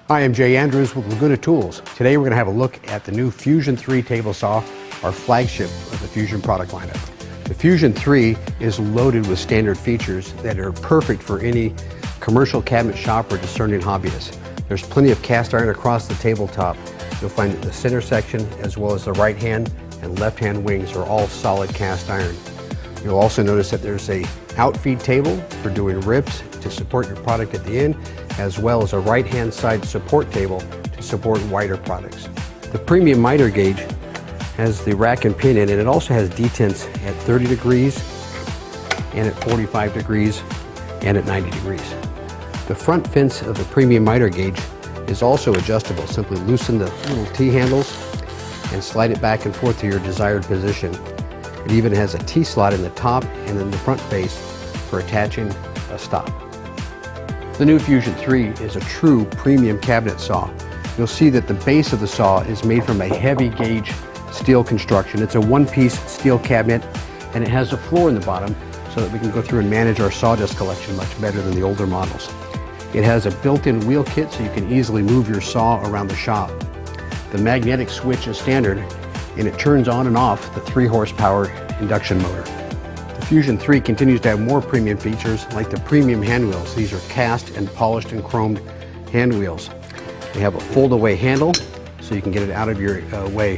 Hi, I'm Jay Andrews with Laguna Tools. Today we're going to have a look at the new Fusion 3 table saw, our flagship of the Fusion product lineup. The Fusion 3 is loaded with standard features that are perfect for any commercial cabinet shop or discerning hobbyist. There's plenty of cast iron across the tabletop. You'll find that the center section as well as the right hand and left hand wings are all solid cast iron. You'll also notice that there's a outfeed table for doing rips to support your product at the end, as well as a right-hand side support table to support wider products. The premium miter gauge has the rack and pin in it, and it also has detents at 30 degrees and at 45 degrees and at 90 degrees. The front fence of the premium miter gauge is also adjustable. Simply loosen the little T-handles and slide it back and forth to your desired position. It even has a T-slot in the top and in the front face for attaching a stop. The new Fusion 3 is a true premium cabinet saw. You'll see that the base of the saw is made from a heavy gauge steel construction. It's a one-piece steel cabinet, and it has a floor in the bottom so that we can go through and manage our sawdust collection much better than the older models. It has a built-in wheel kit so you can easily move your saw around the shop. The magnetic switch is standard, and it turns on and off the 3 horsepower induction motor. The Fusion 3 continues to have more premium features like the premium hand wheels. These are cast and polished and chromed hand wheels. They have a fold-away handle so you can get it out of your way.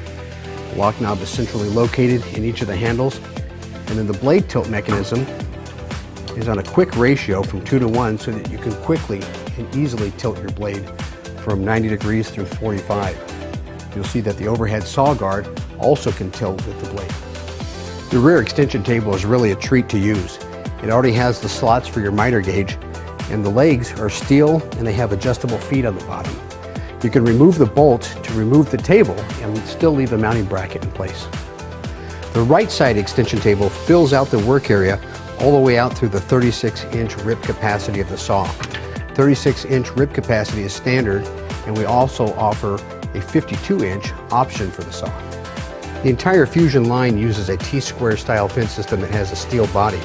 The lock knob is centrally located in each of the handles, and then the blade tilt mechanism is on a quick ratio from 2 to 1 so that you can quickly and easily tilt your blade from 90 degrees through 45. You'll see that the overhead saw guard also can tilt with the blade. The rear extension table is really a treat to use. It already has the slots for your miter gauge, and the legs are steel and they have adjustable feet on the bottom. You can remove the bolt to remove the table and still leave the mounting bracket in place. The right side extension table fills out the work area all the way out through the 36-inch rip capacity of the saw. 36-inch rip capacity is standard, and we also offer a 52-inch option for the saw. The entire Fusion line uses a T-square style fence system that has a steel body.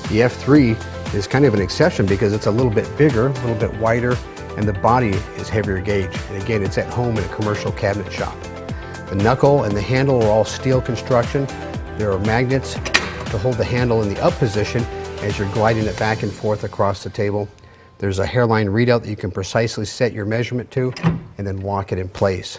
The F3 is kind of an exception because it's a little bit bigger, a little bit wider, and the body is heavier gauge. And again, it's at home in a commercial cabinet shop. The knuckle and the handle are all steel construction. There are magnets to hold the handle in the up position as you're gliding it back and forth across the table. There's a hairline readout that you can precisely set your measurement to and then lock it in place.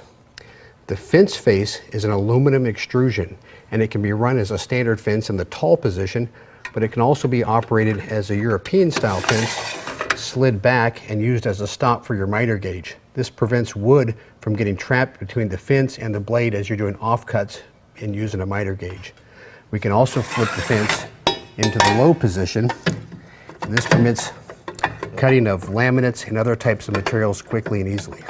The fence face is an aluminum extrusion, and it can be run as a standard fence in the tall position, but it can also be operated as a European style fence, slid back and used as a stop for your miter gauge. This prevents wood from getting trapped between the fence and the blade as you're doing offcuts and using a miter gauge. We can also flip the fence into the low position, and this permits cutting of laminates and other types of materials quickly and easily.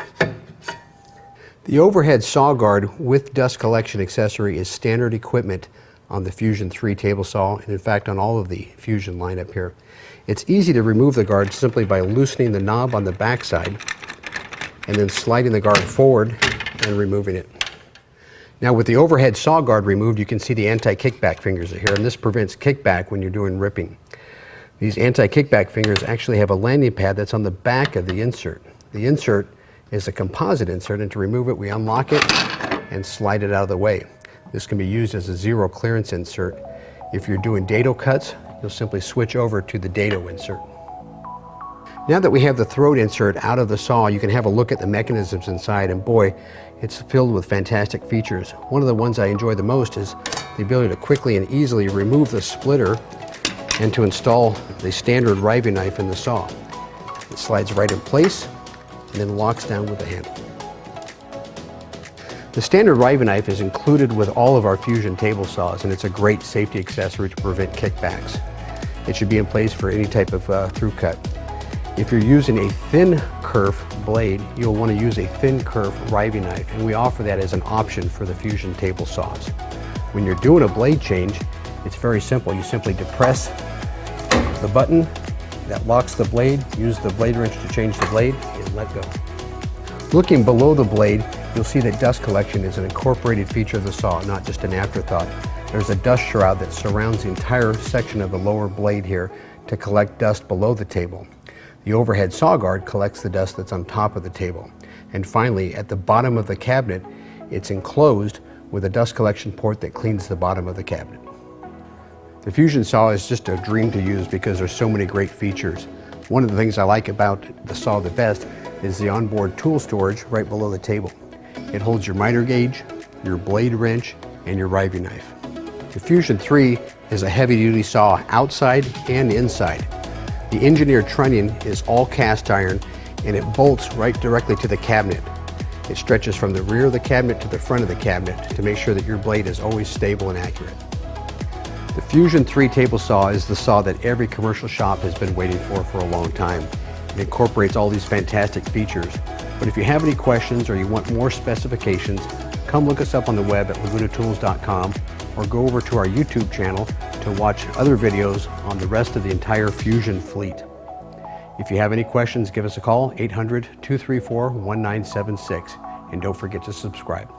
The overhead saw guard with dust collection accessory is standard equipment on the Fusion 3 table saw, and in fact on all of the Fusion lineup here. It's easy to remove the guard simply by loosening the knob on the back side and then sliding the guard forward and removing it. Now with the overhead saw guard removed, you can see the anti-kickback fingers are here, and this prevents kickback when you're doing ripping. These anti-kickback fingers actually have a landing pad that's on the back of the insert. The insert is a composite insert, and to remove it we unlock it and slide it out of the way. This can be used as a zero clearance insert. If you're doing dado cuts, you'll simply switch over to the dado insert. Now that we have the throat insert out of the saw, you can have a look at the mechanisms inside, and boy, it's filled with fantastic features. One of the ones I enjoy the most is the ability to quickly and easily remove the splitter and to install the standard riving knife in the saw. It slides right in place and then locks down with the handle. The standard riving knife is included with all of our Fusion table saws, and it's a great safety accessory to prevent kickbacks. It should be in place for any type of through cut. If you're using a thin kerf blade, you'll want to use a thin kerf riving knife, and we offer that as an option for the Fusion table saws. When you're doing a blade change, it's very simple. You simply depress the button that locks the blade, use the blade wrench to change the blade, and let go. Looking below the blade, you'll see that dust collection is an incorporated feature of the saw, not just an afterthought. There's a dust shroud that surrounds the entire section of the lower blade here to collect dust below the table. The overhead saw guard collects the dust that's on top of the table. And finally, at the bottom of the cabinet, it's enclosed with a dust collection port that cleans the bottom of the cabinet. The Fusion saw is just a dream to use because there's so many great features. One of the things I like about the saw the best is the onboard tool storage right below the table. It holds your miter gauge, your blade wrench, and your riving knife. The Fusion 3 is a heavy-duty saw outside and inside. The engineered trunnion is all cast iron and it bolts right directly to the cabinet. It stretches from the rear of the cabinet to the front of the cabinet to make sure that your blade is always stable and accurate. The Fusion 3 table saw is the saw that every commercial shop has been waiting for a long time. It incorporates all these fantastic features. But if you have any questions or you want more specifications, come look us up on the web at lagunatools.com or go over to our YouTube channel to watch other videos on the rest of the entire Fusion fleet. If you have any questions, give us a call, 800-234-1976, and don't forget to subscribe.